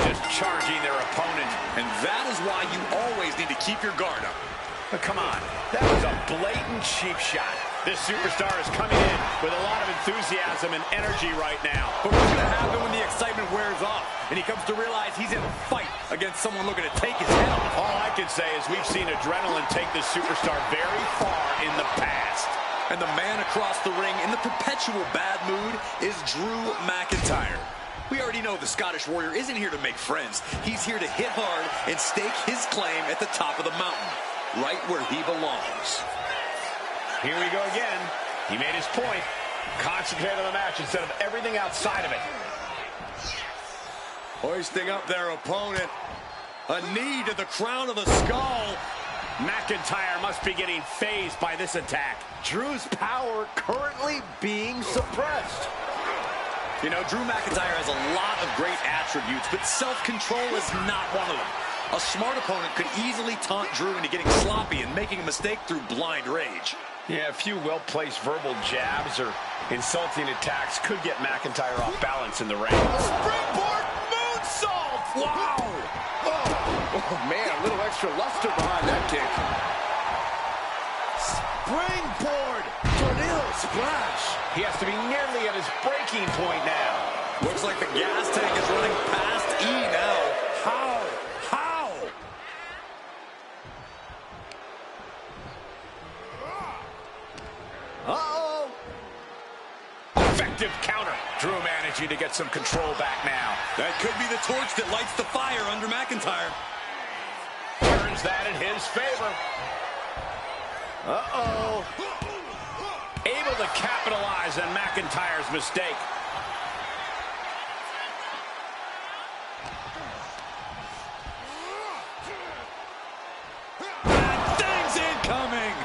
Just charging their opponent. And that is why you always need to keep your guard up. But come on, that was a blatant cheap shot. This superstar is coming in with a lot of enthusiasm and energy right now. But what's going to happen when the excitement wears off and he comes to realize he's in a fight against someone looking to take his head off? All I can say is we've seen adrenaline take this superstar very far in the past. And the man across the ring in the perpetual bad mood is Drew McIntyre. We already know the Scottish Warrior isn't here to make friends. He's here to hit hard and stake his claim at the top of the mountain, right where he belongs. Here we go again. He made his point. Concentrate on the match instead of everything outside of it. Hoisting up their opponent. A knee to the crown of the skull. McIntyre must be getting phased by this attack. Drew's power currently being suppressed. You know, Drew McIntyre has a lot of great attributes, but self-control is not one of them. A smart opponent could easily taunt Drew into getting sloppy and making a mistake through blind rage. Yeah, a few well-placed verbal jabs or insulting attacks could get McIntyre off balance in the ring. Springboard moonsault! Wow! Oh, man, a little extra luster behind that kick. Springboard! Tornado splash! He has to be nearly at his breaking point now. Looks like the gas tank is running past E now. How? Uh-oh! Effective counter. Drew managing to get some control back now. That could be the torch that lights the fire under McIntyre. Turns that in his favor. Uh-oh! Able to capitalize on McIntyre's mistake. That thing's incoming!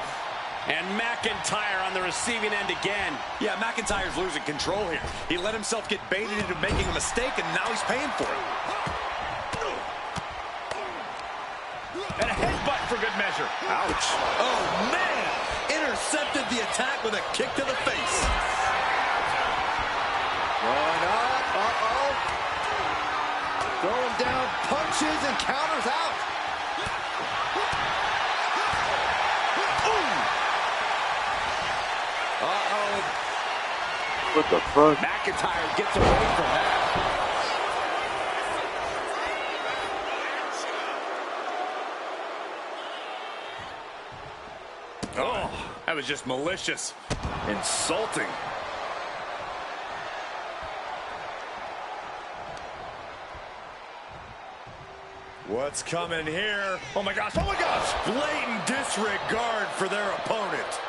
And McIntyre on the receiving end again. Yeah, McIntyre's losing control here. He let himself get baited into making a mistake, and now he's paying for it. And a headbutt for good measure. Ouch. Oh, man! Intercepted the attack with a kick to the face. Going up. Uh-oh. Throwing down punches and counters out. Uh-oh. What the fuck? McIntyre gets away from that. Oh, that was just malicious. Insulting. What's coming here? Oh my gosh, oh my gosh! Blatant disregard for their opponent.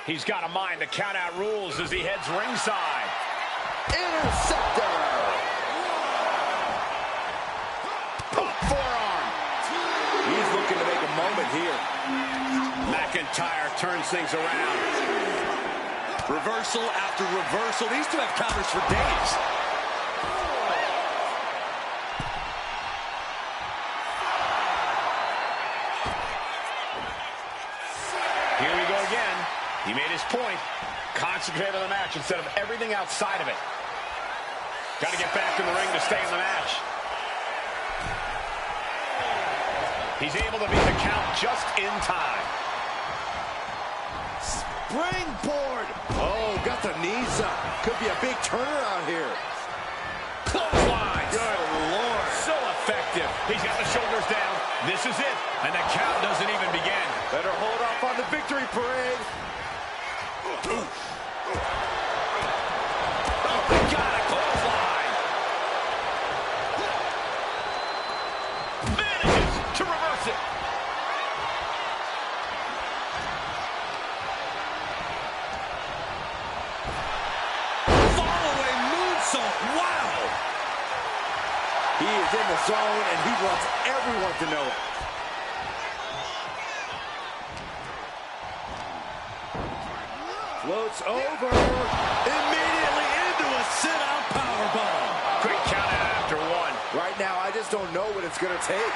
He's got a mind to count out rules as he heads ringside. Interceptor. Forearm. He's looking to make a moment here. McIntyre turns things around. Reversal after reversal. These two have counters for days. Here we go again. He made his point. Concentrate on the match instead of everything outside of it. Got to get back in the ring to stay in the match. He's able to beat the count just in time. Springboard. Oh, got the knees up. Could be a big turnaround here. Clothesline. Good Lord. So effective. He's got the shoulders down. This is it. And the count doesn't even begin. Better hold off on the victory parade. Oh, they got a clothesline. Manages to reverse it. Fallaway moonsault. Wow. He is in the zone, and he wants everyone to know it. Floats over. Immediately into a sit-out powerbomb. Quick count out after one. Right now, I just don't know what it's going to take.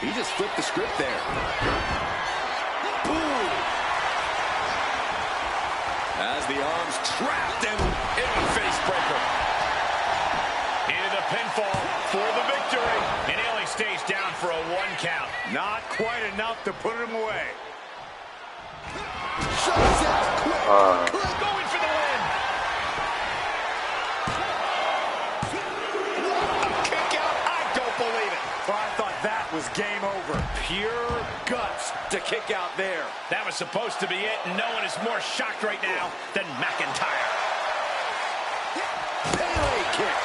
He just flipped the script there. Boom! As the arms trapped and into a face breaker. Into the pinfall for the victory. And he only stays down for a 1 count. not quite enough to put him away. Shots out quick. Going for the win. A kick out. I don't believe it. Oh, I thought that was game over. Pure guts to kick out there. That was supposed to be it, and no one is more shocked right now than McIntyre. Pele kick.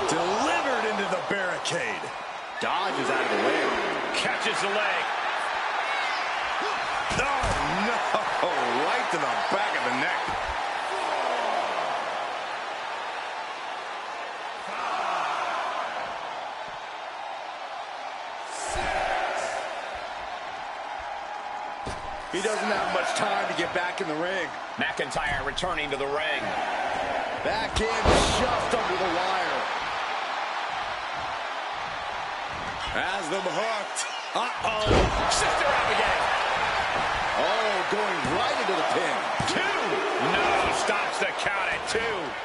Delivered into the barricade. Dodges out of the way. Catches the leg. Oh, no. Right to the back of the neck. He doesn't have much time to get back in the ring. McIntyre returning to the ring. Back in, just under the wire. Has them hooked. Uh-oh. Sister Abigail. Oh, going right into the pin. 2. No, stops the count at 2.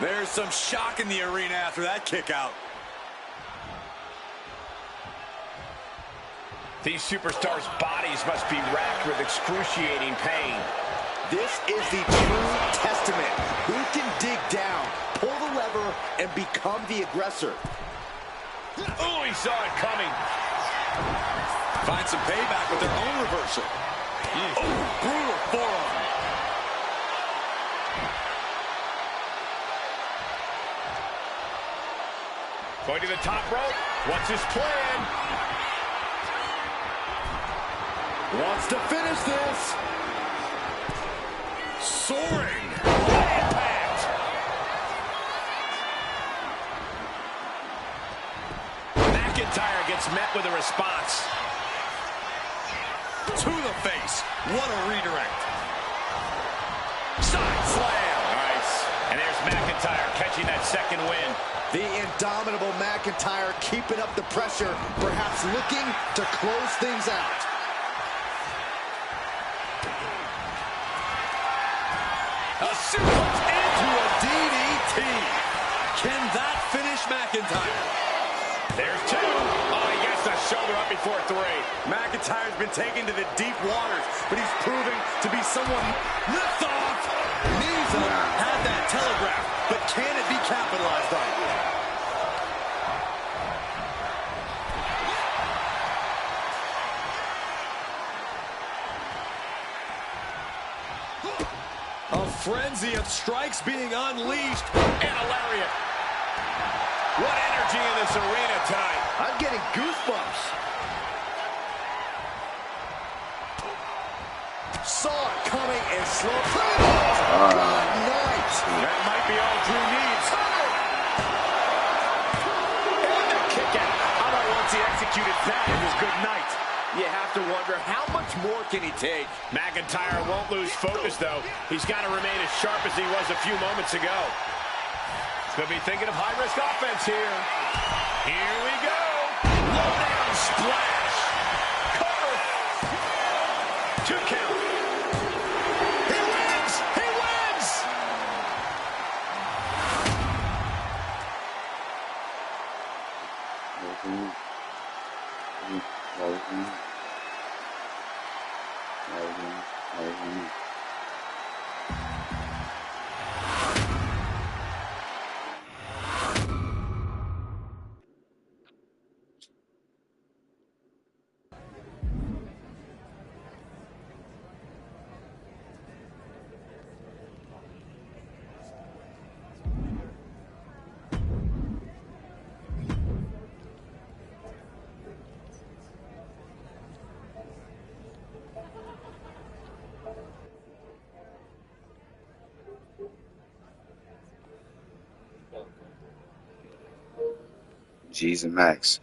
There's some shock in the arena after that kick out. These superstars' bodies must be racked with excruciating pain. This is the true testament. Who can dig down, pull the lever, and become the aggressor? Oh, he saw it coming. Find some payback with their own reversal. Oh, brutal forearm. Going to the top rope. What's his plan? Wants to finish this. Soaring. Impact. McIntyre gets met with a response. To the face. What a redirect. Side slam. Nice. And there's McIntyre catching that second win. The indomitable McIntyre keeping up the pressure, perhaps looking to close things out. A suplex into a DDT. Can that finish McIntyre? There's 2. Oh, he gets the shoulder up before 3. McIntyre's been taken to the deep waters, but he's proving to be someone. Lift off. Miza had that telegraph, but can it be capitalized on? A frenzy of strikes being unleashed. And a lariat. What energy in this arena tonight. I'm getting goosebumps. Saw it coming and slow. Good night. That might be all Drew needs. And the kick out. How about once he executed that, it was good night. You have to wonder, how much more can he take? McIntyre won't lose focus, though. He's got to remain as sharp as he was a few moments ago. Could be thinking of high-risk offense here. Here we go. Low down splash. Cover. 2 count. He wins. He wins. G's and Max.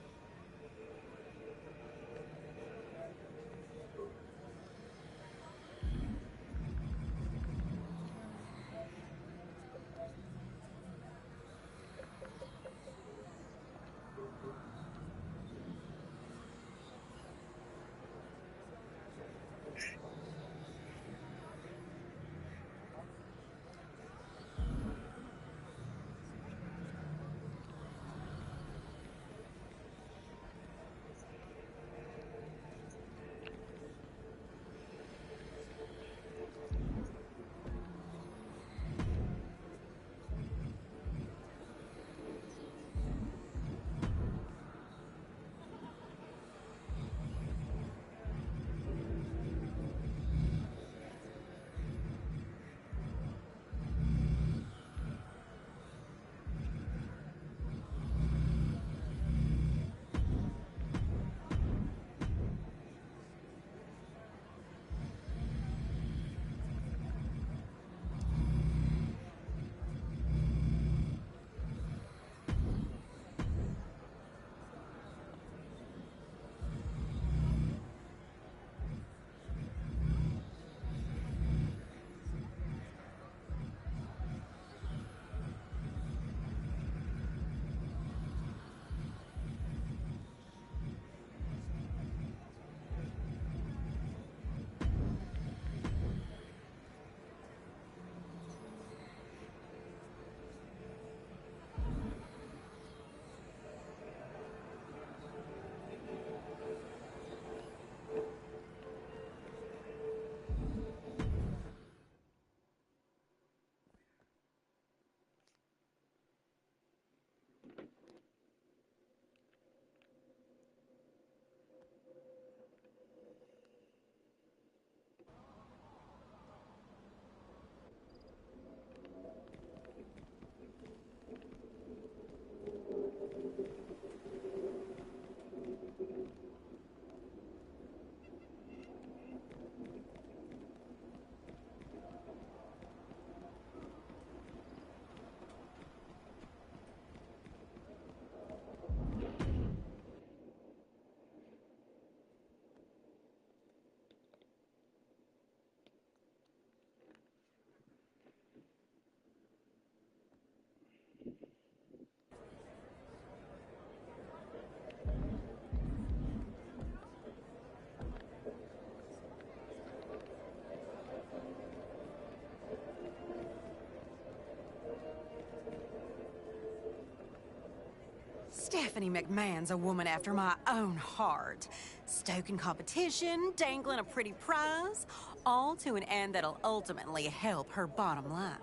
Stephanie McMahon's a woman after my own heart. Stoking competition, dangling a pretty prize, all to an end that'll ultimately help her bottom line.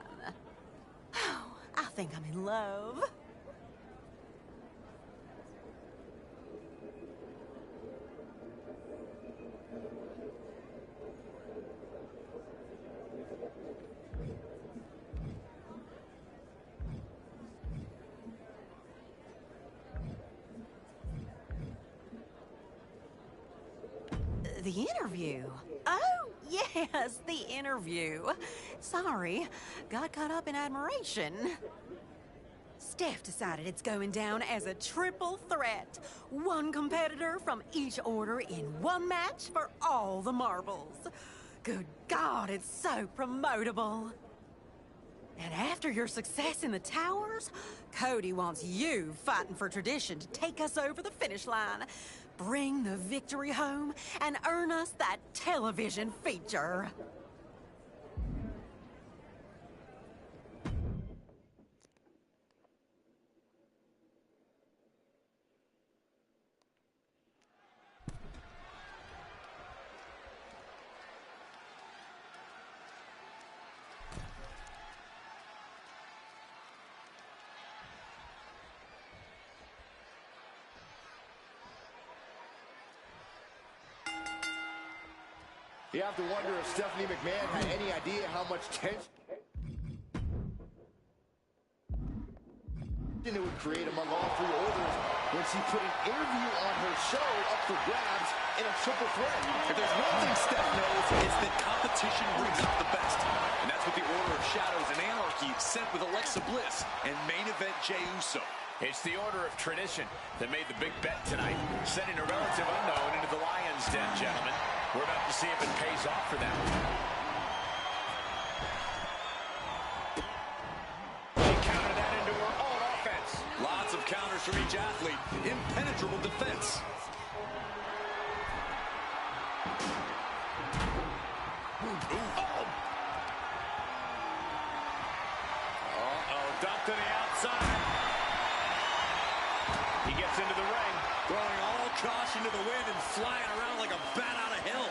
I think I'm in love. The interview. Oh, yes, the interview. Sorry, got caught up in admiration. Steph decided it's going down as a triple threat. One competitor from each order in one match for all the marbles. Good God, it's so promotable. And after your success in the towers, Cody wants you fighting for tradition to take us over the finish line. Bring the victory home and earn us that television feature. You have to wonder if Stephanie McMahon had any idea how much tension it would create among all three orders when she put an interview on her show up for grabs in a triple threat. If there's one thing Steph knows, it's that competition brings out the best. And that's what the Order of Shadows and Anarchy sent with Alexa Bliss and main event Jey Uso. It's the Order of Tradition that made the big bet tonight, sending a relative unknown into the Lion's Den, gentlemen. We're about to see if it pays off for them. She countered that into her own offense. Lots of counters from each athlete. Impenetrable defense. Dumped to the outside. He gets into the ring. Throwing all caution to the wind and flying around like a bat out of hell.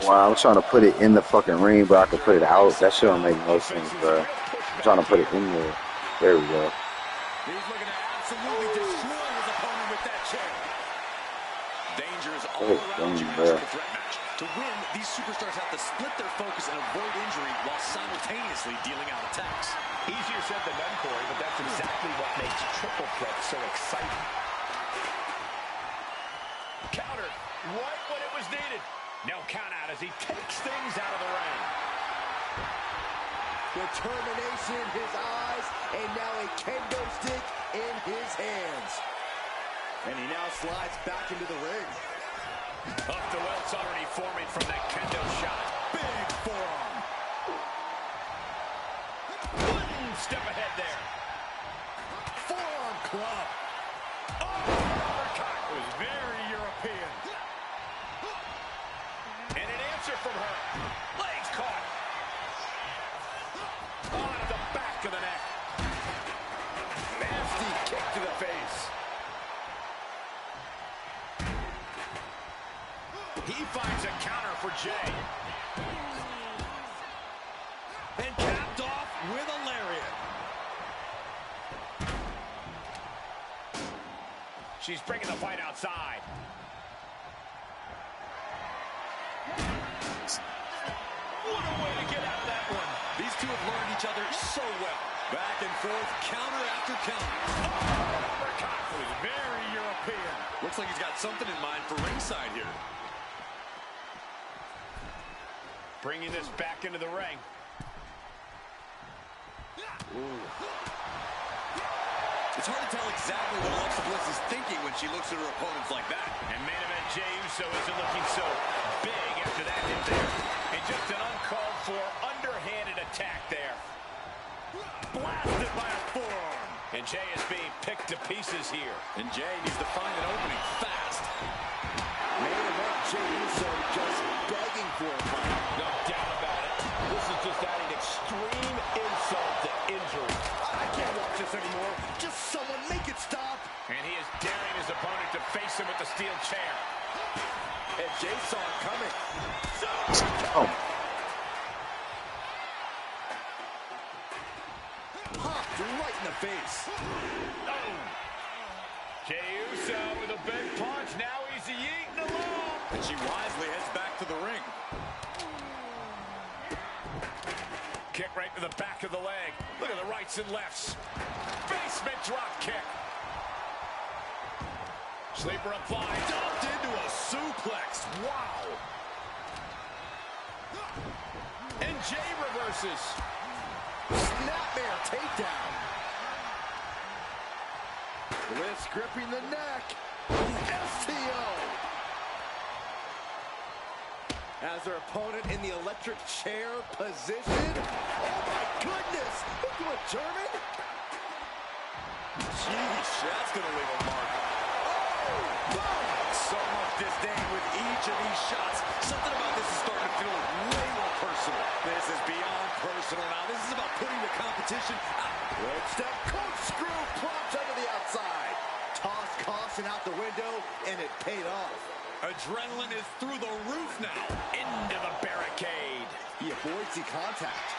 Wow, I'm trying to put it in the fucking ring, but I can put it out. That shit don't make no sense, bro. I'm trying to put it in there. There we go. He's looking to absolutely destroy his opponent with that chair. Danger is all around you in a triple threat match. To win, these superstars have to split their focus and avoid injury while simultaneously dealing out attacks. Easier said than done, Corey, but that's exactly what makes triple threats so exciting. Countered right when it was needed. No count out as he takes things out of the ring. Determination in his eyes, and now a kendo stick in his hands. And he now slides back into the ring. Up the welts already forming from that kendo shot. Big forearm. One step ahead there. Forearm club. Oh, uppercut. It was very European. And an answer from her. Legs caught. Onto the back of the neck. Nasty kick to the face. He finds a counter for Jey. And capped off with a lariat. She's bringing the fight outside. What a way to get out of that one. These two have learned each other so well. Back and forth, counter after counter. Oh, uppercut was very European. Looks like he's got something in mind for ringside here. Bringing this back into the ring. Ooh. It's hard to tell exactly what Alexa Bliss is thinking when she looks at her opponents like that. And main event Jey Uso isn't looking so big after that hit there. And just an uncalled for, underhanded attack there. Blasted by a forearm. And Jey is being picked to pieces here. And Jey needs to find an opening fast. Main event Jey Uso just begging for a fight. No doubt about it. This is just adding extreme insult to with the steel chair. And Jay saw it coming. Oh. Popped right in the face. Oh. Jey Uso with a big punch. Now he's eating alone. And she wisely heads back to the ring. Kick right to the back of the leg. Look at the rights and lefts. Basement drop kick. Sleeper applied. Dumped into a suplex. Wow. And Jey reverses. Snapmare takedown. Bliss gripping the neck. STO. As their opponent in the electric chair position. Oh my goodness! Into a German? Jeez, that's going to leave a mark. Boom! So much disdain with each of these shots. Something about this is starting to feel way more personal. This is beyond personal now. This is about putting the competition out. Red step corkscrew plops under the outside. Toss caution out the window, and it paid off. Adrenaline is through the roof now. Into the barricade. He avoids the contact.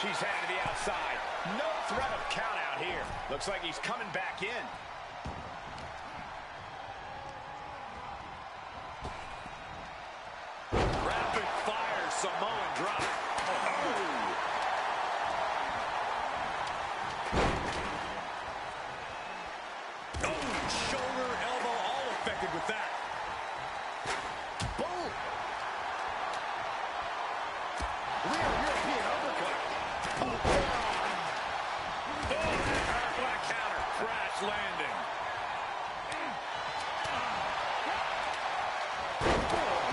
She's headed to the outside. No threat of count out here. Looks like he's coming back in. Rapid fire Samoan drop. Shoulder, elbow, all affected with that. Boom! Rear European uppercut. Black counter. Crash landing.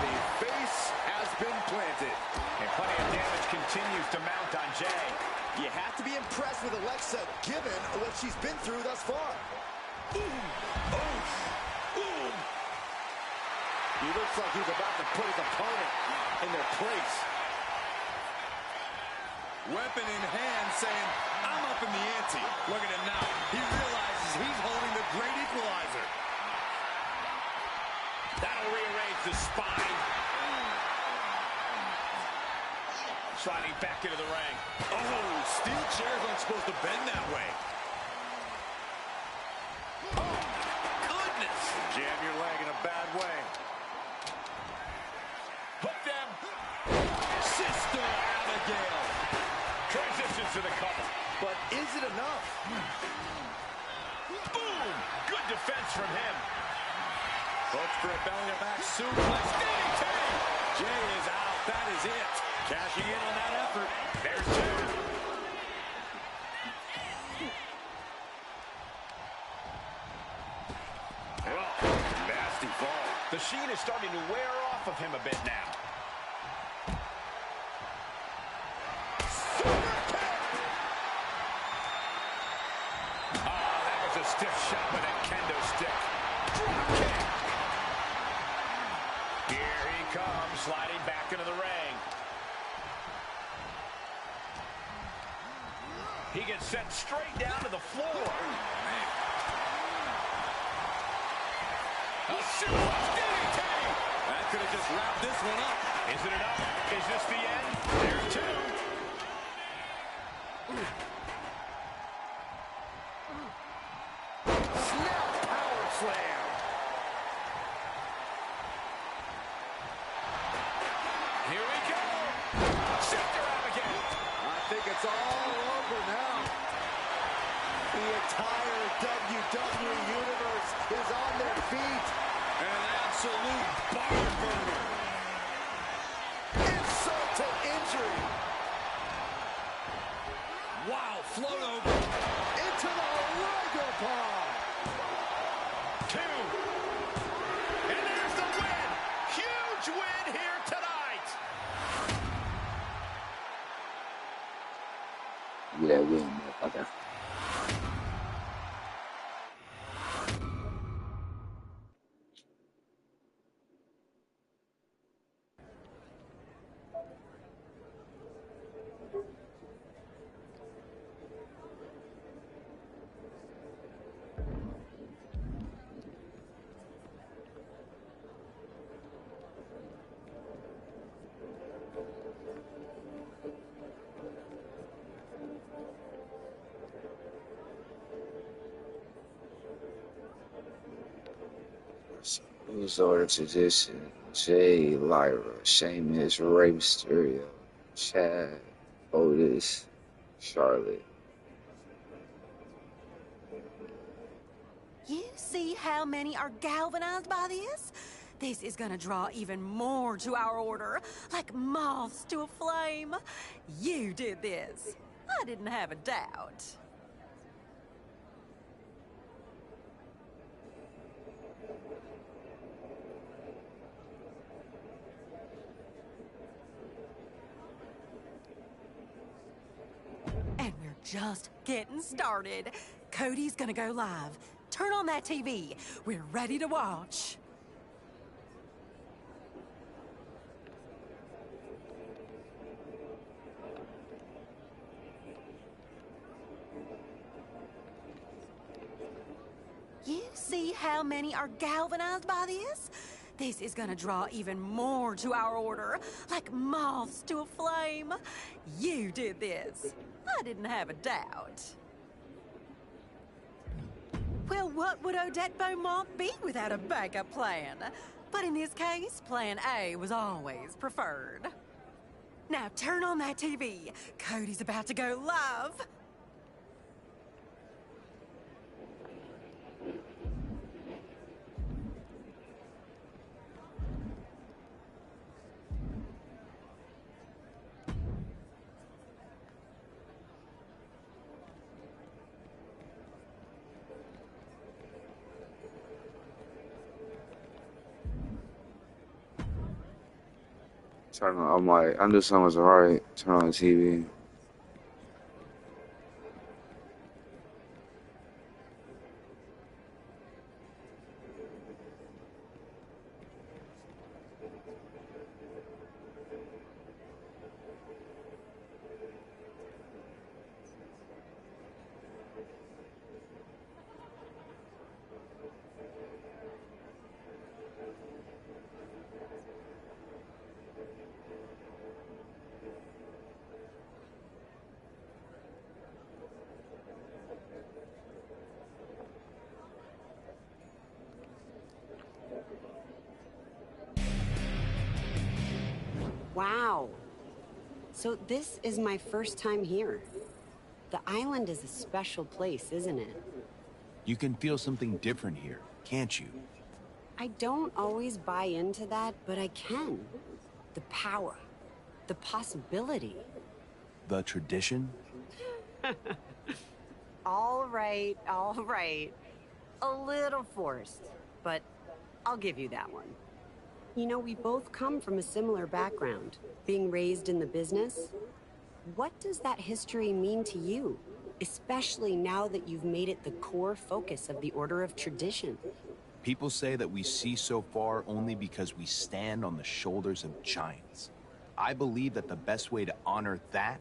The face has been planted. And plenty of damage continues to mount on Jey. You have to be impressed with Alexa, given what she's been through thus far. Boom. Boom. He looks like he's about to put his opponent in their place. Weapon in hand saying, I'm up in the ante. Look at him now. He realizes he's holding the great equalizer. That'll rearrange the spine. Sliding back into the ring. Oh, steel chairs aren't supposed to bend that way. Oh, goodness. Jam your leg in a bad way. Hook them. Sister Abigail. Transitions to the cover. But is it enough? Boom! Good defense from him. Hooks for a belly-to-back suplex. DDT. Jey is out. That is it. Cashing in on that effort. There's two. Oh, nasty fall. The sheen is starting to wear off of him a bit now. Oh, that was a stiff shot with a kendo stick. Drop kick. Here he comes, sliding back into the ring. He gets sent straight down to the floor. A suplex DDT. That could have just wrapped this one up. Is it enough? Is this the end? There's two. Snap power slam. Here we go. Sister Abigail. I think it's all over now. The entire WWE Universe is on their feet. An absolute barn burner. Insult to injury. Wow, float over. Into the Oregano Bomb. Two. And there's the win. Huge win here tonight. Get that win, motherfucker. Who's Order Tradition? Jay, Lyra, Sheamus, Rey Mysterio, Chad, Otis, Charlotte. You see how many are galvanized by this? This is gonna draw even more to our order, like moths to a flame. You did this. I didn't have a doubt. And we're just getting started. Cody's gonna go live. Turn on that TV. We're ready to watch. You see how many are galvanized by this? This is gonna draw even more to our order, like moths to a flame. You did this. I didn't have a doubt. Well, what would Odette Beaumont be without a backup plan? But in this case, plan A was always preferred. Now turn on that TV. Cody's about to go live. Turn on, I'm like, I knew something was alright. Turn on the TV. Wow. So this is my first time here. The island is a special place, isn't it? You can feel something different here, can't you? I don't always buy into that, but I can. The power. The possibility. The tradition? All right, all right. A little forced, but I'll give you that one. You know, we both come from a similar background, being raised in the business. What does that history mean to you? Especially now that you've made it the core focus of the Order of Tradition. People say that we see so far only because we stand on the shoulders of giants. I believe that the best way to honor that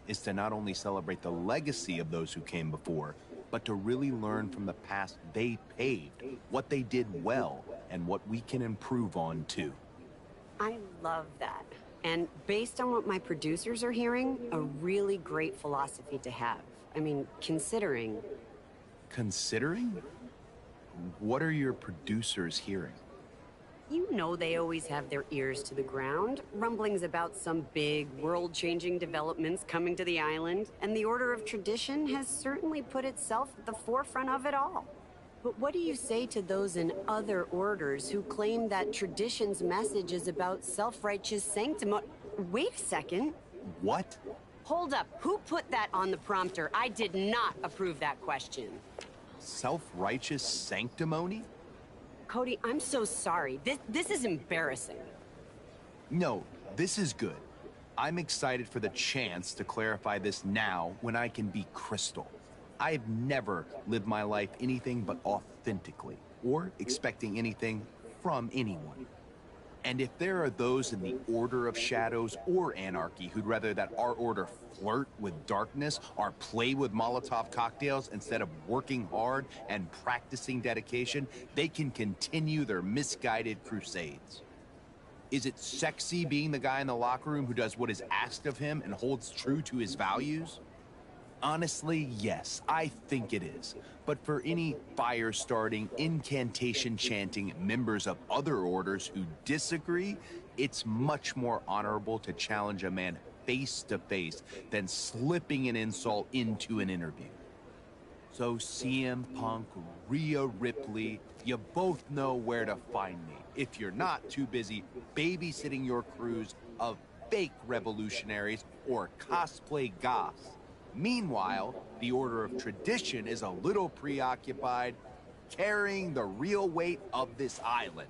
is to not only celebrate the legacy of those who came before, but to really learn from the past they paved, what they did well, and what we can improve on too. I love that. And based on what my producers are hearing, a really great philosophy to have. I mean, considering... Considering? What are your producers hearing? You know they always have their ears to the ground. Rumblings about some big, world-changing developments coming to the island, and the Order of Tradition has certainly put itself at the forefront of it all. But what do you say to those in other orders who claim that Tradition's message is about self-righteous sanctimony? Wait a second. What? Hold up. Who put that on the prompter? I did not approve that question. Self-righteous sanctimony? Cody, I'm so sorry. This is embarrassing. No, this is good. I'm excited for the chance to clarify this now when I can be crystal. I've never lived my life anything but authentically, or expecting anything from anyone. And if there are those in the Order of Shadows or Anarchy who'd rather that our order flirt with darkness or play with Molotov cocktails instead of working hard and practicing dedication, they can continue their misguided crusades. Is it sexy being the guy in the locker room who does what is asked of him and holds true to his values? Honestly, yes, I think it is. But for any fire-starting, incantation-chanting members of other orders who disagree, it's much more honorable to challenge a man face-to-face than slipping an insult into an interview. So CM Punk, Rhea Ripley, you both know where to find me if you're not too busy babysitting your crews of fake revolutionaries or cosplay goths. Meanwhile, the Order of Tradition is a little preoccupied carrying the real weight of this island.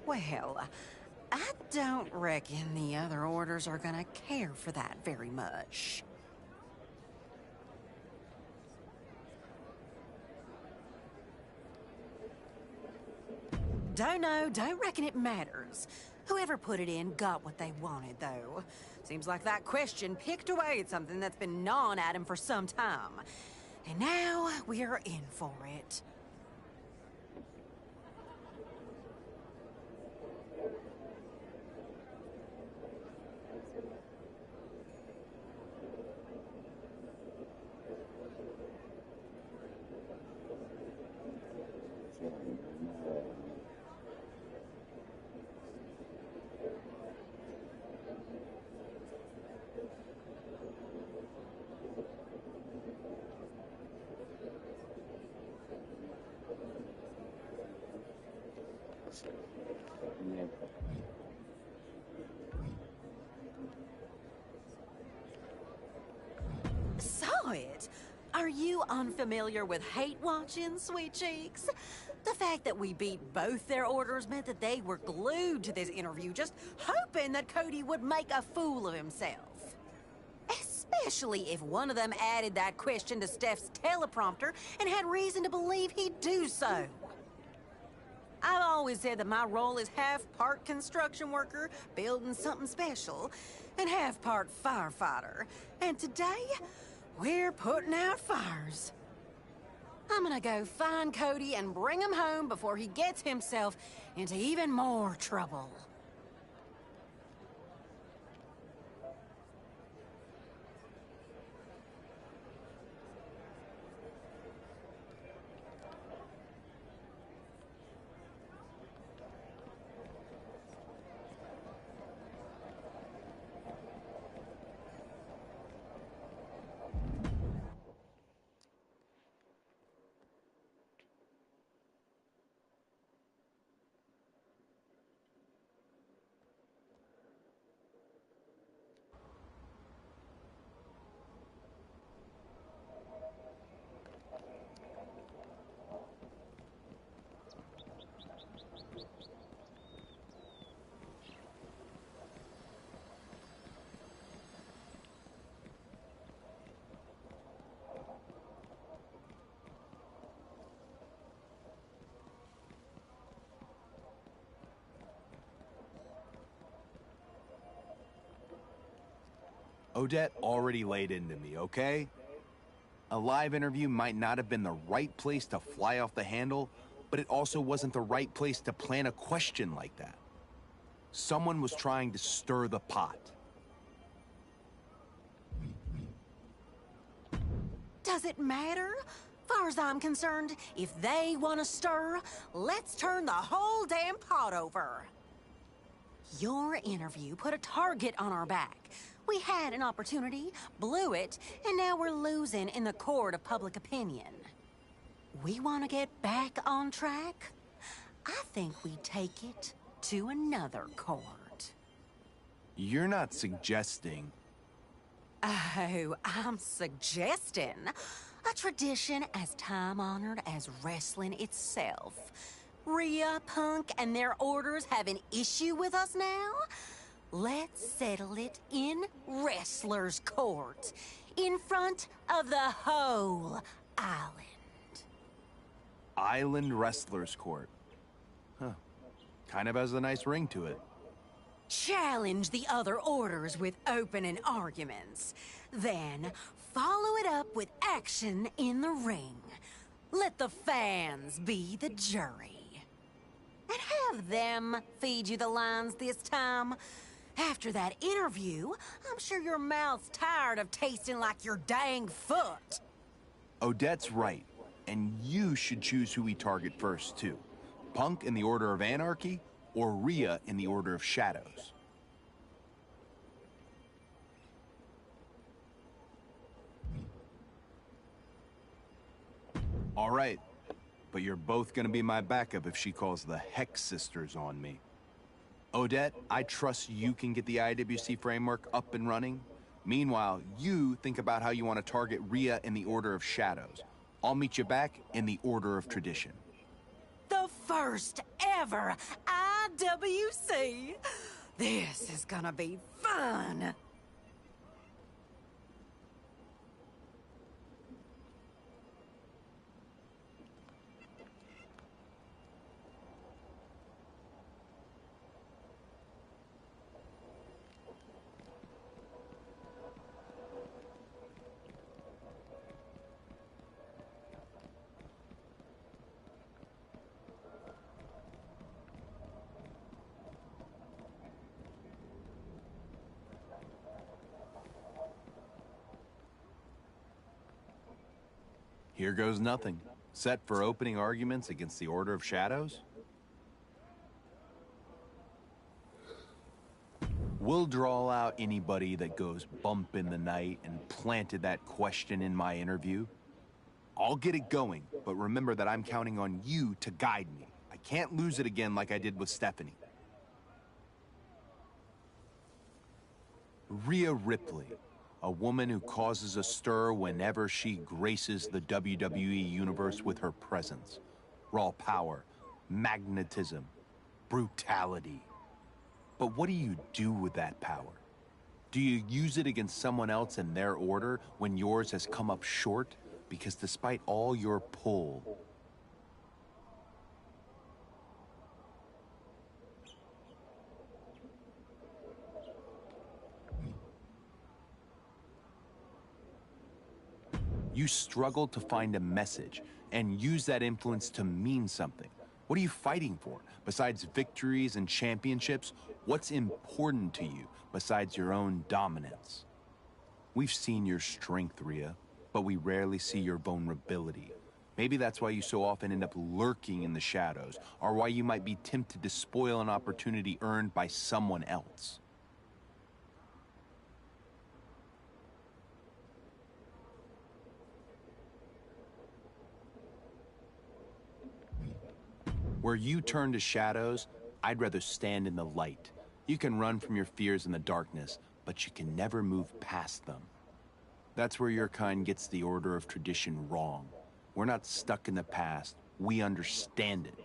Well, I don't reckon the other orders are gonna care for that very much. Don't reckon it matters. Whoever put it in got what they wanted, though. Seems like that question picked away at something that's been gnawing at him for some time. And now we're in for it. Saw it! Are you unfamiliar with hate watching, sweet cheeks? The fact that we beat both their orders meant that they were glued to this interview, just hoping that Cody would make a fool of himself. Especially if one of them added that question to Steph's teleprompter and had reason to believe he'd do so. I've always said that my role is half part construction worker, building something special, and half part firefighter. And today, we're putting out fires. I'm gonna go find Cody and bring him home before he gets himself into even more trouble. Odette already laid into me, okay? A live interview might not have been the right place to fly off the handle, but it also wasn't the right place to plan a question like that. Someone was trying to stir the pot. Does it matter? Far as I'm concerned, if they want to stir, let's turn the whole damn pot over. Your interview put a target on our back. We had an opportunity, blew it, and now we're losing in the court of public opinion. We want to get back on track? I think we take it to another court. You're not suggesting... Oh, I'm suggesting a tradition as time-honored as wrestling itself. Rhea, Punk, and their orders have an issue with us now? Let's settle it in wrestler's court, in front of the whole island. Island Wrestlers Court. Huh. Kind of has a nice ring to it. Challenge the other orders with opening arguments. Then, follow it up with action in the ring. Let the fans be the jury. And have them feed you the lines this time. After that interview, I'm sure your mouth's tired of tasting like your dang foot. Odette's right, and you should choose who we target first, too. Punk in the Order of Anarchy, or Rhea in the Order of Shadows. All right, but you're both gonna be my backup if she calls the Hex Sisters on me. Odette, I trust you can get the IWC framework up and running. Meanwhile, you think about how you want to target Rhea in the Order of Shadows. I'll meet you back in the Order of Tradition. The first ever IWC. This is gonna be fun. Here goes nothing. Set for opening arguments against the Order of Shadows? We'll draw out anybody that goes bump in the night and planted that question in my interview. I'll get it going, but remember that I'm counting on you to guide me. I can't lose it again like I did with Stephanie. Rhea Ripley. A woman who causes a stir whenever she graces the WWE Universe with her presence. Raw power, magnetism, brutality. But what do you do with that power? Do you use it against someone else in their order when yours has come up short? Because despite all your pull, you struggle to find a message and use that influence to mean something. What are you fighting for? Besides victories and championships, what's important to you besides your own dominance? We've seen your strength, Rhea, but we rarely see your vulnerability. Maybe that's why you so often end up lurking in the shadows, or why you might be tempted to spoil an opportunity earned by someone else. Where you turn to shadows, I'd rather stand in the light. You can run from your fears in the darkness, but you can never move past them. That's where your kind gets the Order of Tradition wrong. We're not stuck in the past. We understand it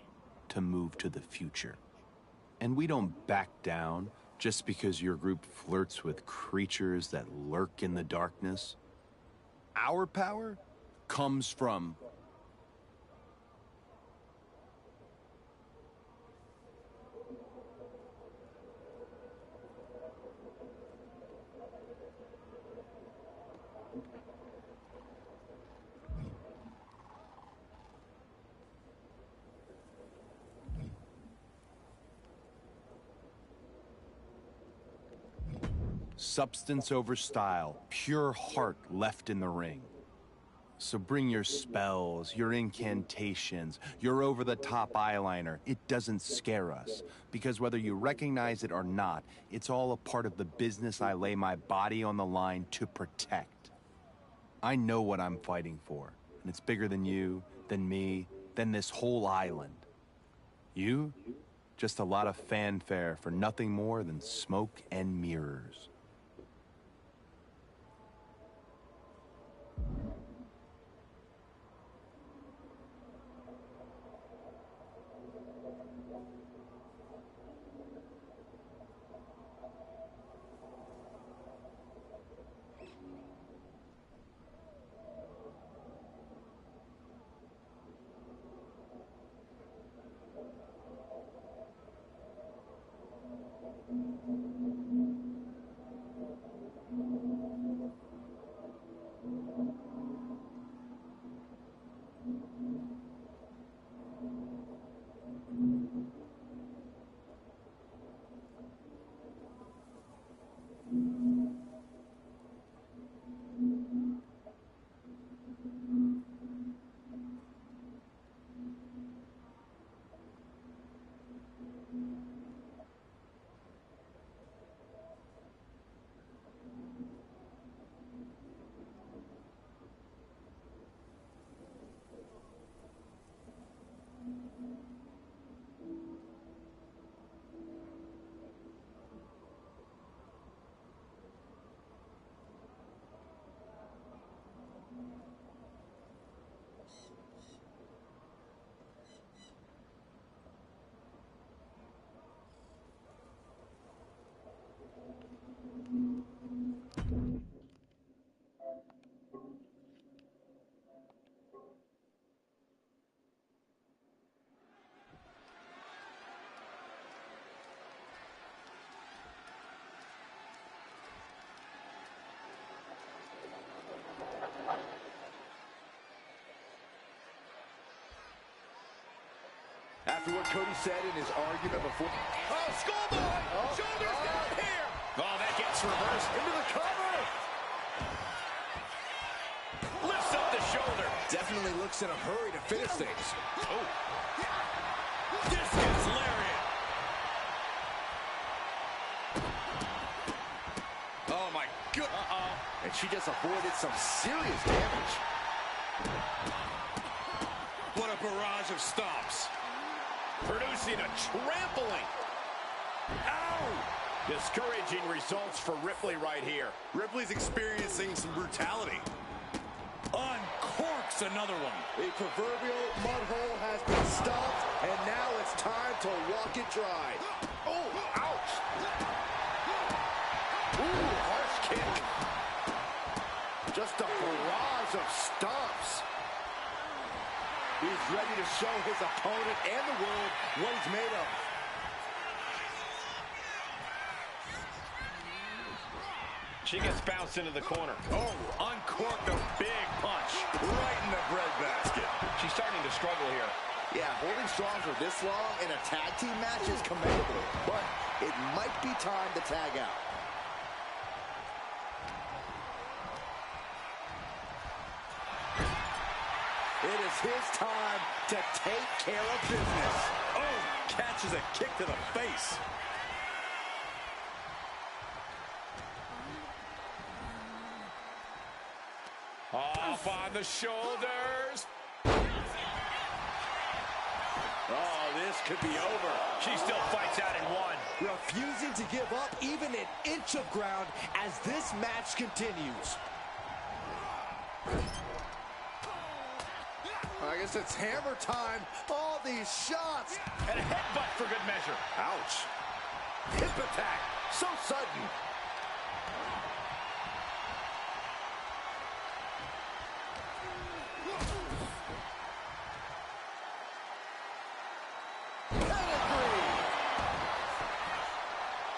to move to the future. And we don't back down just because your group flirts with creatures that lurk in the darkness. Our power comes from substance over style, pure heart left in the ring. So bring your spells, your incantations, your over-the-top eyeliner. It doesn't scare us, because whether you recognize it or not, it's all a part of the business I lay my body on the line to protect. I know what I'm fighting for, and it's bigger than you, than me, than this whole island. You? Just a lot of fanfare for nothing more than smoke and mirrors. After what Cody said in his argument before... Oh, schoolboy! Shoulders down here! Oh, that gets reversed. Into the cover! Lifts up the shoulder. Definitely looks in a hurry to finish things. Oh. Discus lariat. Oh, my God. And she just avoided some serious damage. What a barrage of stomps. Producing a trampling. Ow! Discouraging results for Ripley right here. Ripley's experiencing some brutality. Uncorks another one. The proverbial mud hole has been stopped, and now it's time to walk it dry. Oh, ouch! Ooh, harsh kick. Just a barrage of stomps. He's ready to show his opponent and the world what he's made of. She gets bounced into the corner. Oh, uncorked a big punch right in the breadbasket. She's starting to struggle here. Yeah, holding strong for this long in a tag team match is commendable, but it might be time to tag out. It is his time to take care of business. Oh, catches a kick to the face. Off on the shoulders. Oh, this could be over. She still fights out in one. Refusing to give up even an inch of ground as this match continues. I guess it's hammer time. All these shots. And a headbutt for good measure. Ouch. Hip attack. So sudden. Pedigree.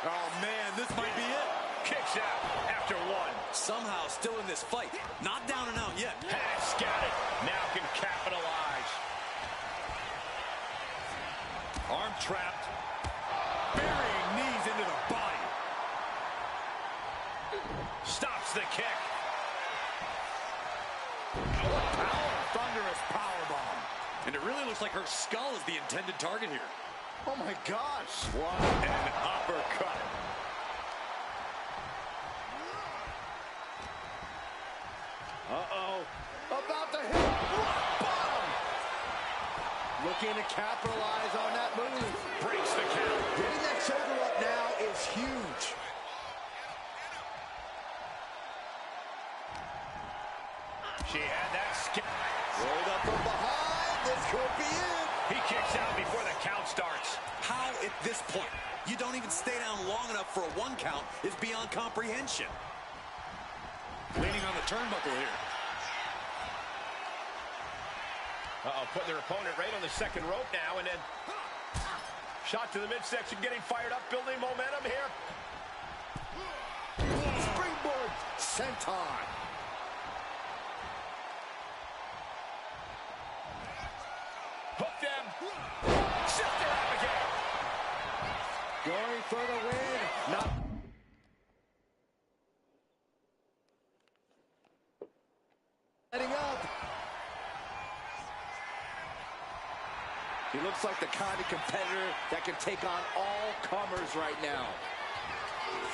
Oh, man, this might be it. Kicks out after one. Somehow still in this fight. Not down and out yet. Has scattered. Now can capitalize. Arm trapped. Burying knees into the body. Stops the kick. Thunderous powerbomb. And it really looks like her skull is the intended target here. Oh my gosh. What an uppercut. Uh-oh. About to hit rock bottom. Looking to capitalize on that move. Breaks the count. Getting that shoulder up now is huge. She had that skip. Rolled up from behind. This could be it. He kicks out before the count starts. How at this point you don't even stay down long enough for a 1 count is beyond comprehension. Leaning on the turnbuckle here. Uh-oh, putting their opponent right on the second rope now, and then shot to the midsection, getting fired up, building momentum here. Springboard senton. Hook them. Shift their up again. Going for the win. Not. Heading up. He looks like the kind of competitor that can take on all comers right now.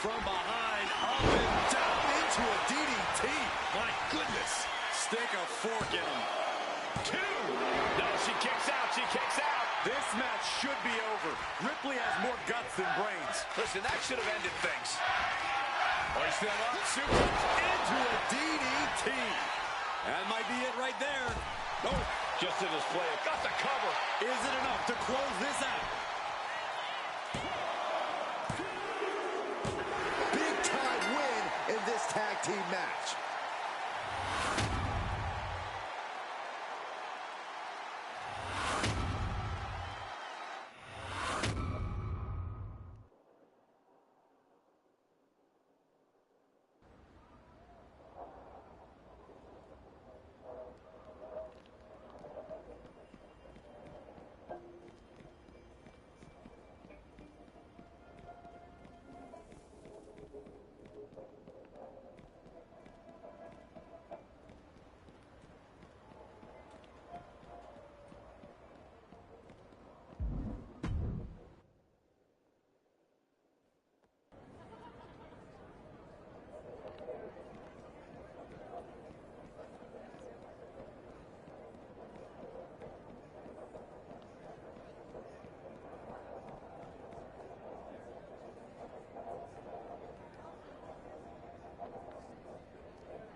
From behind, up and down into a DDT. My goodness. Stick a fork in him. 2. No, she kicks out. She kicks out. This match should be over. Ripley has more guts than brains. Listen, that should have ended things. Hoist them up, suplex into a DDT. That might be it right there. Oh, just a display. Got the cover. Is it enough to close this out? Big time win in this tag team match.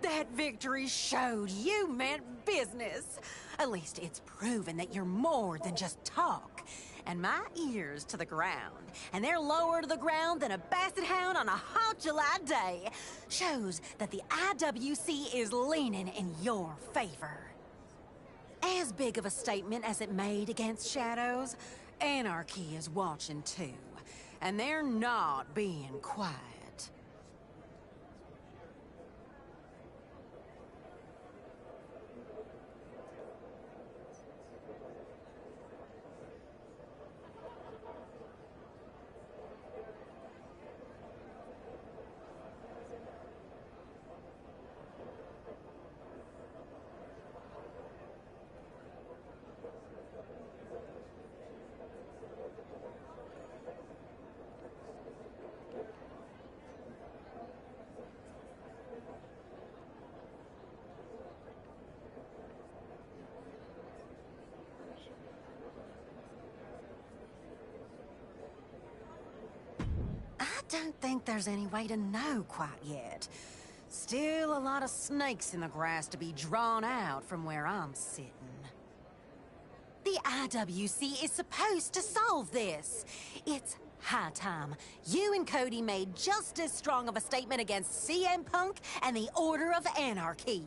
That victory showed you meant business. At least it's proven that you're more than just talk. And my ears to the ground, and they're lower to the ground than a basset hound on a hot July day, shows that the IWC is leaning in your favor. As big of a statement as it made against Shadows, Anarchy is watching too. And they're not being quiet. I don't think there's any way to know quite yet. Still a lot of snakes in the grass to be drawn out from where I'm sitting. The IWC is supposed to solve this. It's high time. You and Cody made just as strong of a statement against CM Punk and the Order of Anarchy.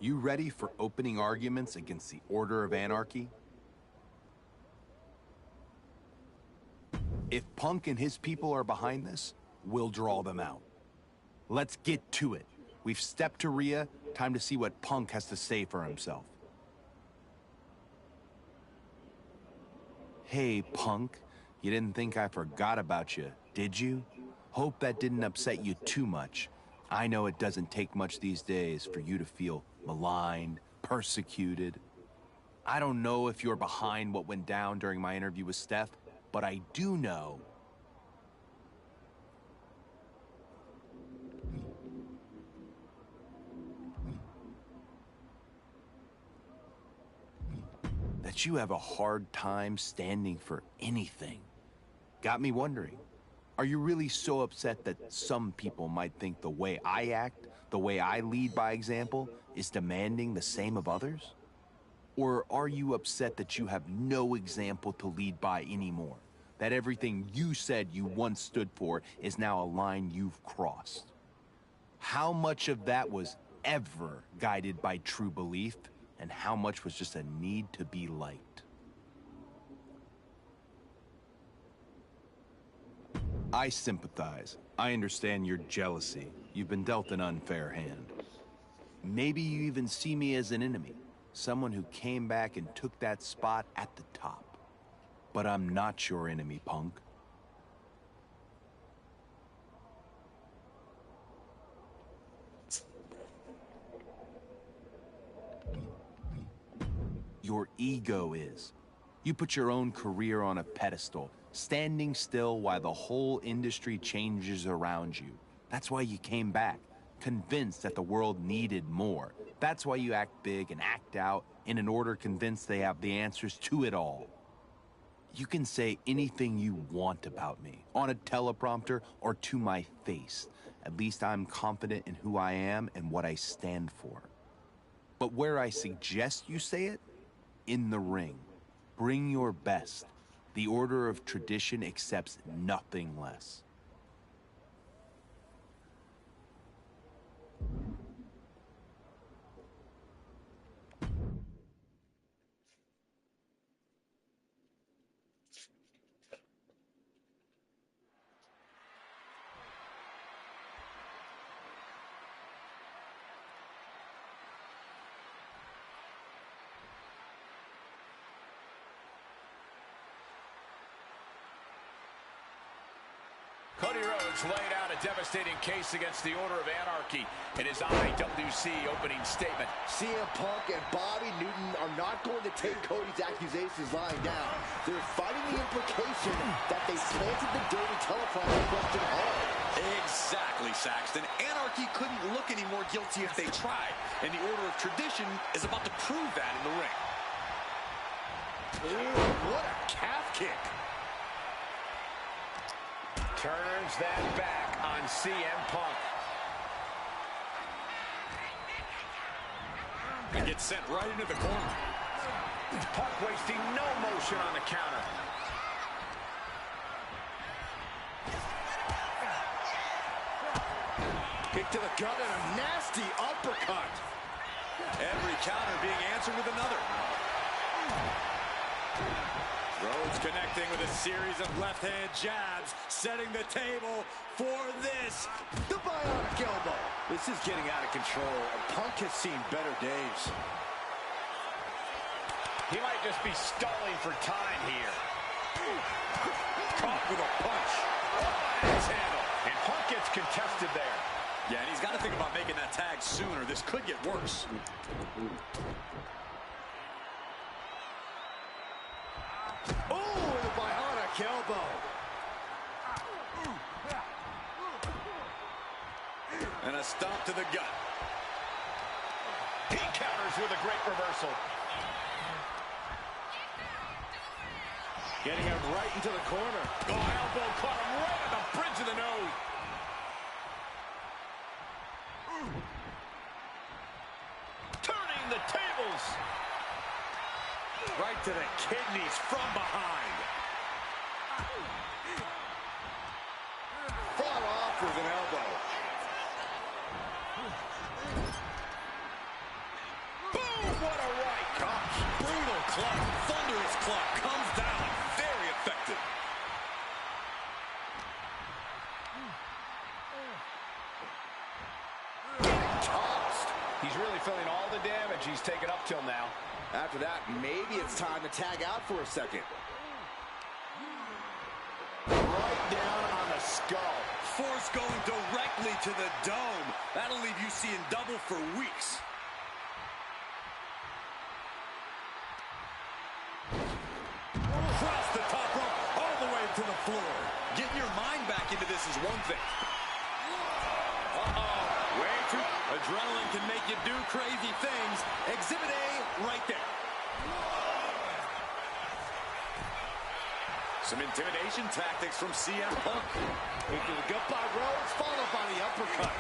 You ready for opening arguments against the Order of Anarchy? If Punk and his people are behind this, we'll draw them out. Let's get to it. We've stepped to Rhea. Time to see what Punk has to say for himself. Hey, Punk. You didn't think I forgot about you, did you? Hope that didn't upset you too much. I know it doesn't take much these days for you to feel maligned, persecuted. I don't know if you're behind what went down during my interview with Steph, but I do know that you have a hard time standing for anything. Got me wondering, are you really so upset that some people might think the way I act, the way I lead by example, is demanding the same of others? Or are you upset that you have no example to lead by anymore? That everything you said you once stood for is now a line you've crossed? How much of that was ever guided by true belief, and how much was just a need to be liked? I sympathize. I understand your jealousy. You've been dealt an unfair hand. Maybe you even see me as an enemy, someone who came back and took that spot at the top. But I'm not your enemy, Punk. Your ego is. You put your own career on a pedestal, standing still while the whole industry changes around you. That's why you came back, convinced that the world needed more. That's why you act big and act out in an order convinced they have the answers to it all. You can say anything you want about me, on a teleprompter or to my face. At least I'm confident in who I am and what I stand for. But where I suggest you say it, in the ring. Bring your best. The Order of Tradition accepts nothing less. Cody Rhodes laid out a devastating case against the Order of Anarchy in his IWC opening statement. CM Punk and Bobby Newton are not going to take Cody's accusations lying down. They're fighting the implication that they planted the dirty telephone question hard. Exactly, Saxton. Anarchy couldn't look any more guilty if they tried, and the Order of Tradition is about to prove that in the ring. Ooh, what a calf kick. Turns that back on CM Punk. And gets sent right into the corner. Punk wasting no motion on the counter. Kick to the gut and a nasty uppercut. Every counter being answered with another. Rhodes connecting with a series of left-hand jabs, setting the table for this. The bionic elbow. This is getting out of control, and Punk has seen better days. He might just be stalling for time here. Caught with a punch. Handle. And Punk gets contested there. Yeah, and he's got to think about making that tag sooner. This could get worse. Oh, the bionic elbow. And a stomp to the gut. He counters with a great reversal. Getting him right into the corner. Oh, elbow caught him right on the bridge of the nose. Turning the tables. Right to the kidneys from behind. Fought off with an elbow. wrist clock comes down. Very effective. Tossed. He's really feeling all the damage he's taken up till now. After that, maybe it's time to tag out for a second. Right down on the skull. Force going directly to the dome. That'll leave you seeing double for weeks. Across the top rope, all the way to the floor. Getting your mind back into this is one thing. Way too... Adrenaline can make you do crazy things. Exhibit A right there. Some intimidation tactics from CM Punk. Into the gut by Rhodes, followed by the uppercut.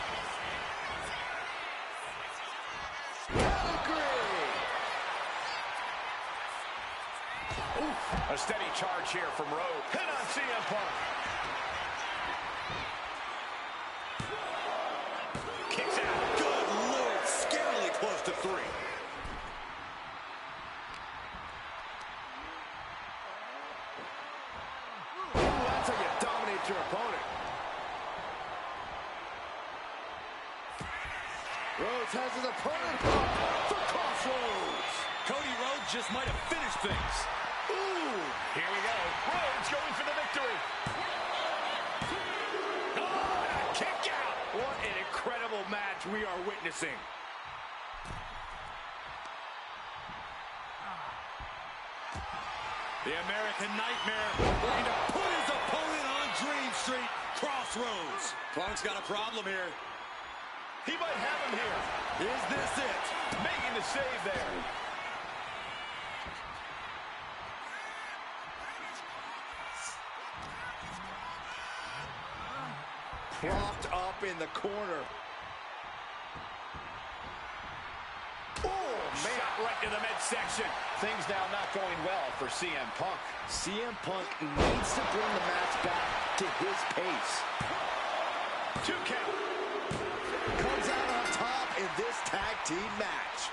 A steady charge here from Rhodes. Hit on CM Punk. Kicks out. Good Lord, scarily close to 3. That's how you dominate your opponent. Rhodes has his opponent for crossroads. Cody Rhodes just might have finished things. Ooh, here we go. Rhodes going for the victory. Oh, and a kick out. What an incredible match we are witnessing. The American Nightmare looking to put his opponent on Dream Street. Crossroads. Punk's got a problem here. He might have him here. Is this it? Making the save there. Propped up in the corner. Shot right to the midsection. Things now not going well for CM Punk. CM Punk needs to bring the match back to his pace. 2 count. Comes out on top in this tag team match.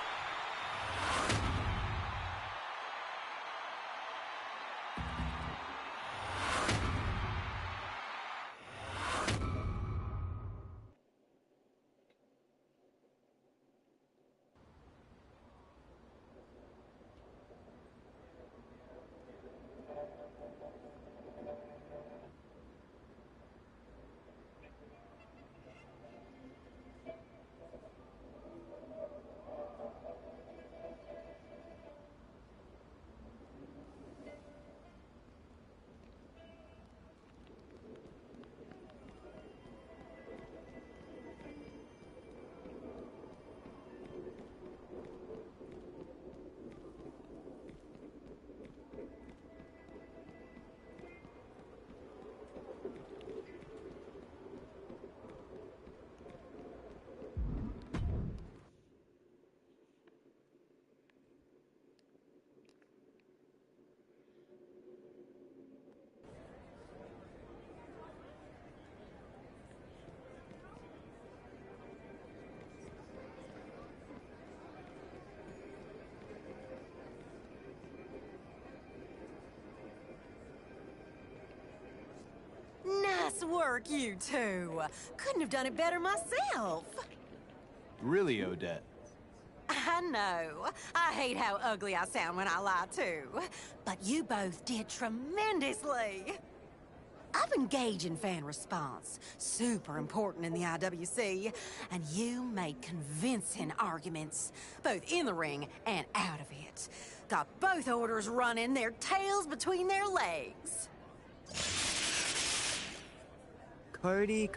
Nice work, you two. Couldn't have done it better myself. Really, Odette? I know. I hate how ugly I sound when I lie, too. But you both did tremendously. I've engaged in fan response. Super important in the IWC. And you made convincing arguments, both in the ring and out of it. Got both orders running, their tails between their legs. Cody.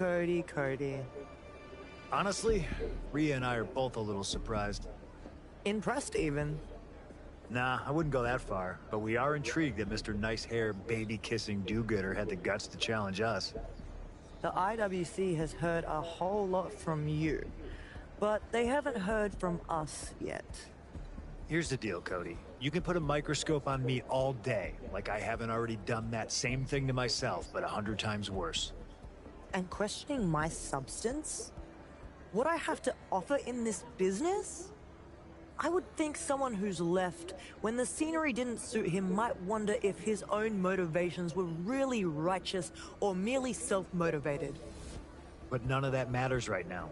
Honestly, Rhea and I are both a little surprised. Impressed, even. Nah, I wouldn't go that far, but we are intrigued that Mr. Nice-Hair, baby-kissing do-gooder had the guts to challenge us. The IWC has heard a whole lot from you, but they haven't heard from us yet. Here's the deal, Cody. You can put a microscope on me all day, like I haven't already done that same thing to myself, but 100 times worse. And questioning my substance? What I have to offer in this business? I would think someone who's left when the scenery didn't suit him might wonder if his own motivations were really righteous or merely self-motivated. But none of that matters right now.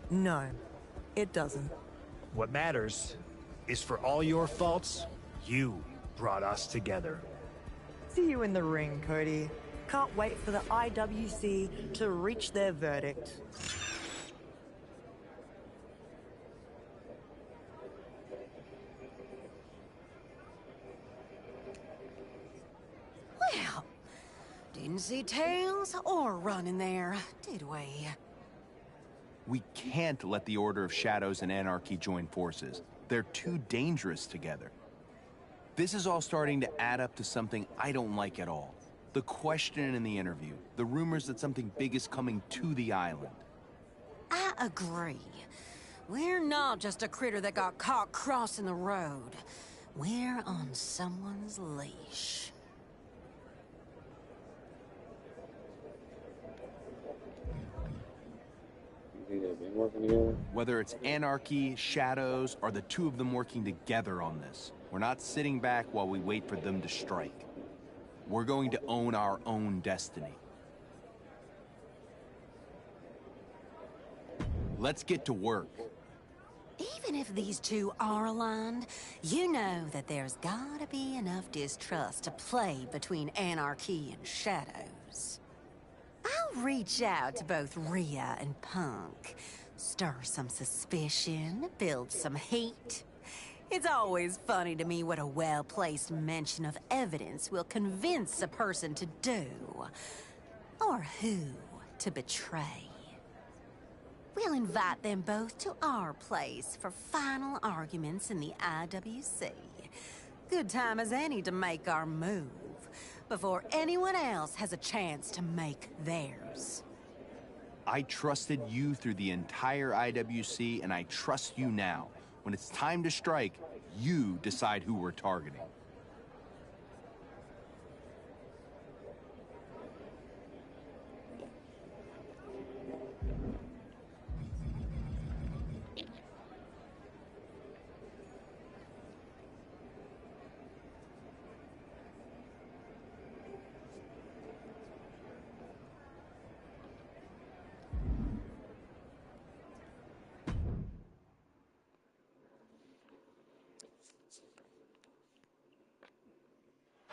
No, it doesn't. What matters is for all your faults, you brought us together. See you in the ring, Cody. Can't wait for the IWC to reach their verdict. Well, didn't see tails or running there, did we? We can't let the Order of Shadows and Anarchy join forces. They're too dangerous together. This is all starting to add up to something I don't like at all. The question in the interview, the rumors that something big is coming to the island. I agree. We're not just a critter that got caught crossing the road. We're on someone's leash. Whether it's Anarchy, Shadows, or the two of them working together on this, we're not sitting back while we wait for them to strike. We're going to own our own destiny. Let's get to work. Even if these two are aligned, you know that there's gotta be enough distrust to play between Anarchy and Shadows. I'll reach out to both Rhea and Punk, stir some suspicion, build some heat. It's always funny to me what a well-placed mention of evidence will convince a person to do, or who to betray. We'll invite them both to our place for final arguments in the IWC. Good time as any to make our move, before anyone else has a chance to make theirs. I trusted you through the entire IWC, and I trust you now. When it's time to strike, you decide who we're targeting.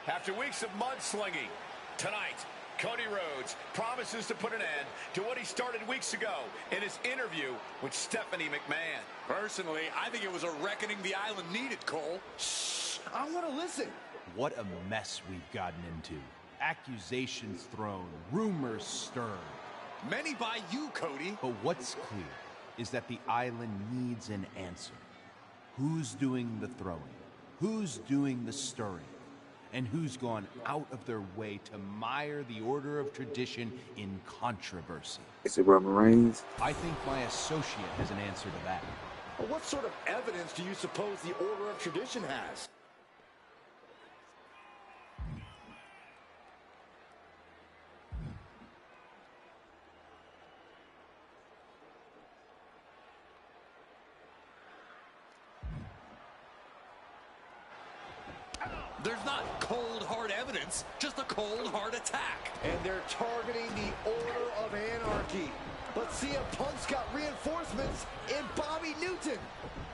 After weeks of mudslinging, tonight, Cody Rhodes promises to put an end to what he started weeks ago in his interview with Stephanie McMahon. Personally, I think it was a reckoning the island needed, Cole. Shh, I want to listen. What a mess we've gotten into. Accusations thrown, rumors stirred. Many by you, Cody. But what's clear is that the island needs an answer. Who's doing the throwing? Who's doing the stirring? And who's gone out of their way to mire the Order of Tradition in controversy? Is it Roman Reigns? I think my associate has an answer to that. Well, what sort of evidence do you suppose the Order of Tradition has? There's not cold, hard evidence, just a cold, hard attack. And they're targeting the Order of Anarchy. But CM Punk's got reinforcements in Bobby Newton.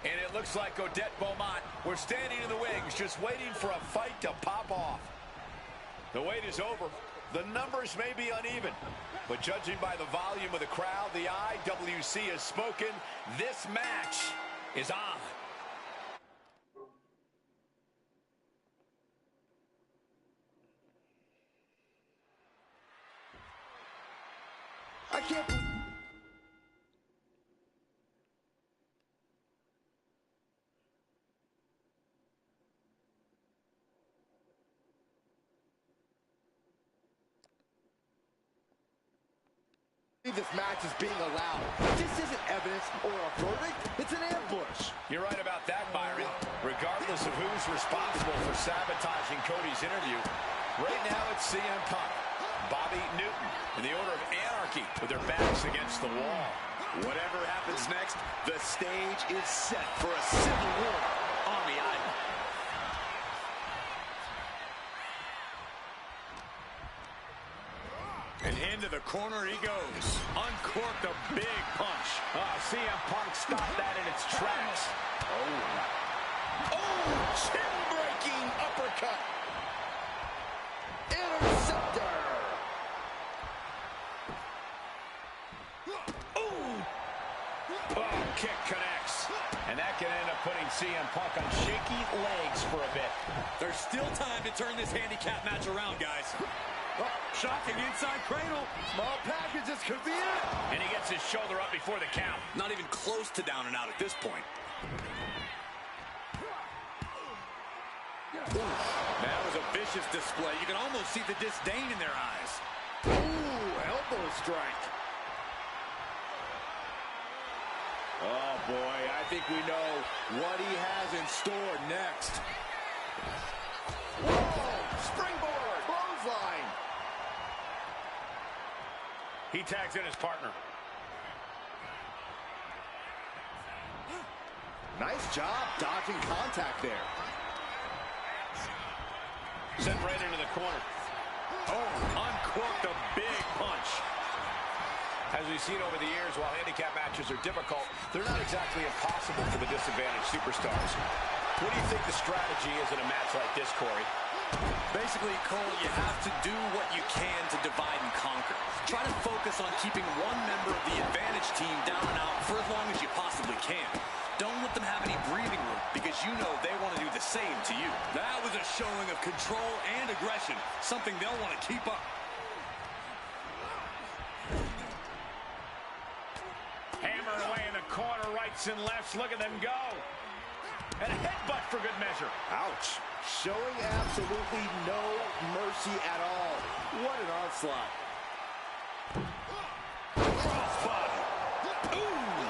And it looks like Odette Beaumont, we're standing in the wings, just waiting for a fight to pop off. The wait is over. The numbers may be uneven, but judging by the volume of the crowd, the IWC has spoken. This match is on. I can't... this match is being allowed. This isn't evidence or a verdict, it's an ambush. You're right about that, Byron. Regardless of who's responsible for sabotaging Cody's interview, right now it's CM Punk, Bobby Newton, and the Order of Anarchy with their backs against the wall. Whatever happens next, the stage is set for a civil war on the island. And into the corner he goes. Uncorked a big punch. CM Punk stopped that in its tracks. Chin-breaking uppercut. Interceptor. Kick connects. And that can end up putting CM Punk on shaky legs for a bit. There's still time to turn this handicap match around, guys. Shocking inside cradle. Small packages could be it. And he gets his shoulder up before the count. Not even close to down and out at this point. That was a vicious display. You can almost see the disdain in their eyes. Elbow strike. Oh, boy, I think we know what he has in store next. Whoa! Springboard! Clothesline! He tags in his partner. Nice job dodging contact there. Sent right into the corner. Uncorked a big punch. As we've seen over the years, while handicap matches are difficult, they're not exactly impossible for the disadvantaged superstars. What do you think the strategy is in a match like this, Corey? Basically, Cole, you have to do what you can to divide and conquer. Try to focus on keeping one member of the advantage team down and out for as long as you possibly can. Don't let them have any breathing room, because you know they want to do the same to you. That was a showing of control and aggression, something they'll want to keep up. Hammering away in the corner, rights and lefts. Look at them go. And a headbutt for good measure. Ouch. Showing absolutely no mercy at all. What an onslaught. Crossbody. Ooh.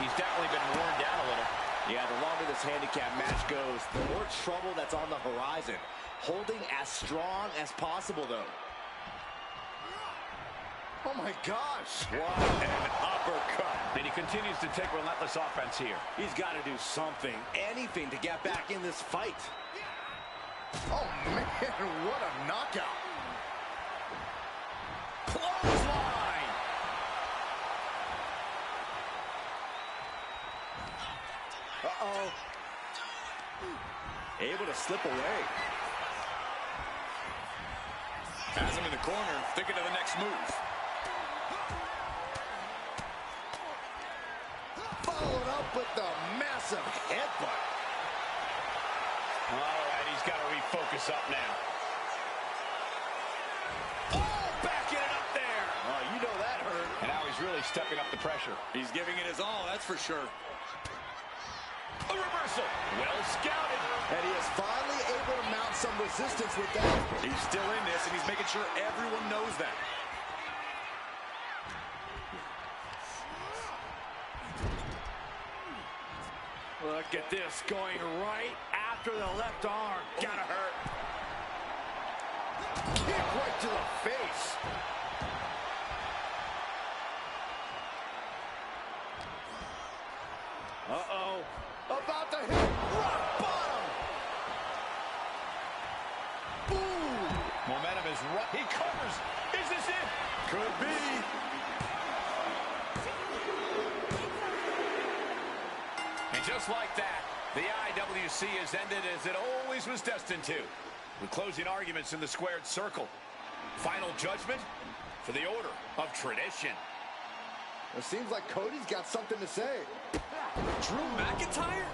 He's definitely been worn down a little. Yeah, the longer this handicap match goes, the more trouble that's on the horizon. Holding as strong as possible, though. Oh, my gosh. What an uppercut. And he continues to take relentless offense here. He's got to do something, anything to get back in this fight. Oh, man, what a knockout. Clothesline. Uh-oh. Able to slip away. Has him in the corner, thinking of the next move. Followed up with the massive headbutt. All right, he's got to refocus up now. Oh, backing it up there. Oh, you know that hurt. And now he's really stepping up the pressure. He's giving it his all, that's for sure. A reversal. Well scouted. And he is finally able to mount some resistance with that. He's still in this, and he's making sure everyone knows that. Look at this, going right after the left arm. Gotta hurt. Kick right to the face. Uh-oh. About to hit rock bottom. Ooh. Momentum is right. He covers. Is this it? Could be. And just like that, the IWC has ended as it always was destined to, with closing arguments in the squared circle. Final judgment for the Order of Tradition. It seems like Cody's got something to say. Drew McIntyre?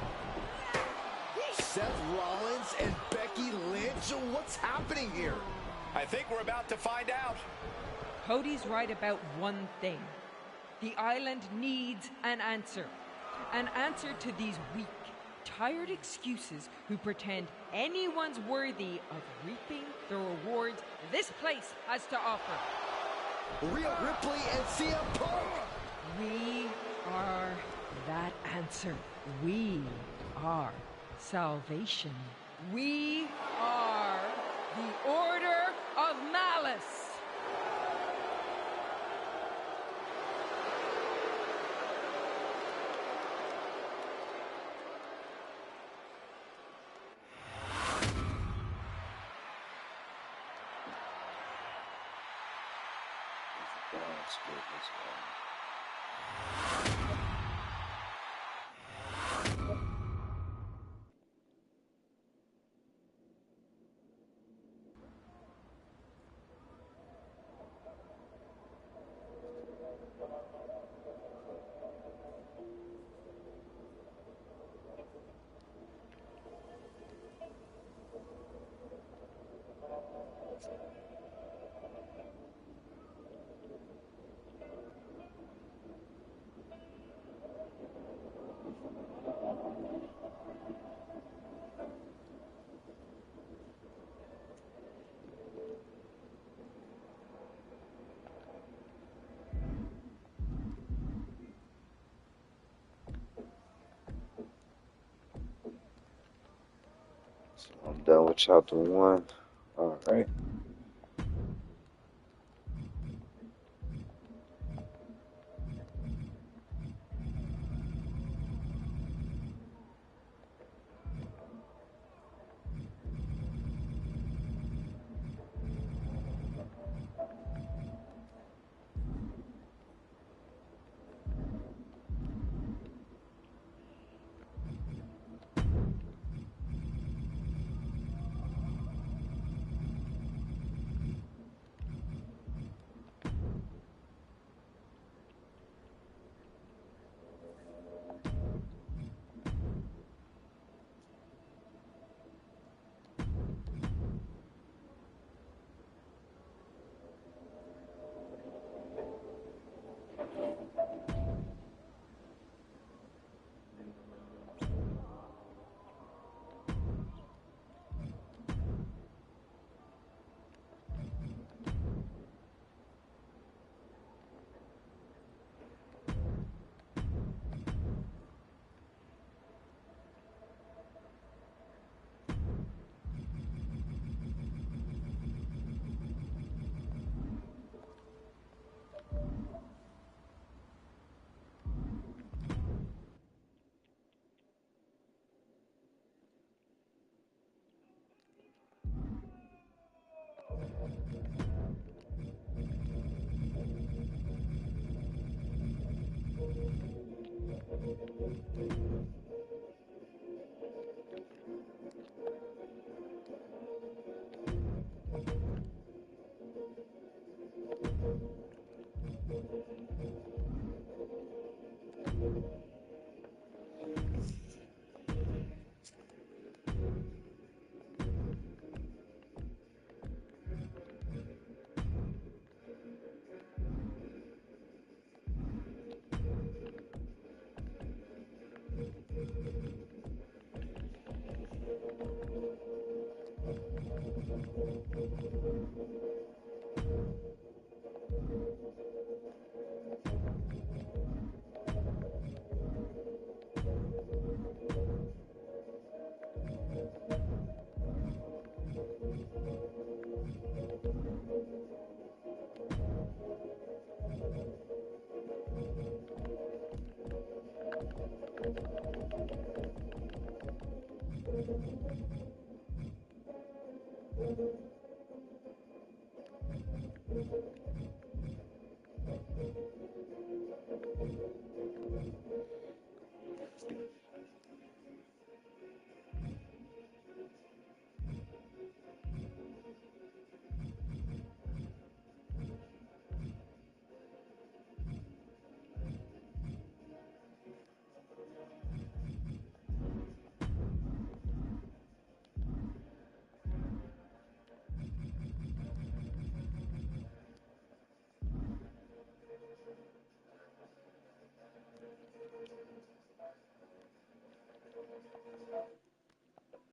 Seth Rollins and Becky Lynch? What's happening here? I think we're about to find out. Cody's right about one thing. The island needs an answer. An answer to these weak, tired excuses who pretend anyone's worthy of reaping the rewards this place has to offer. Rhea Ripley and CM Punk. We are that answer. We are salvation. We are the Order of Malice. So I'm done with chapter 1. All right.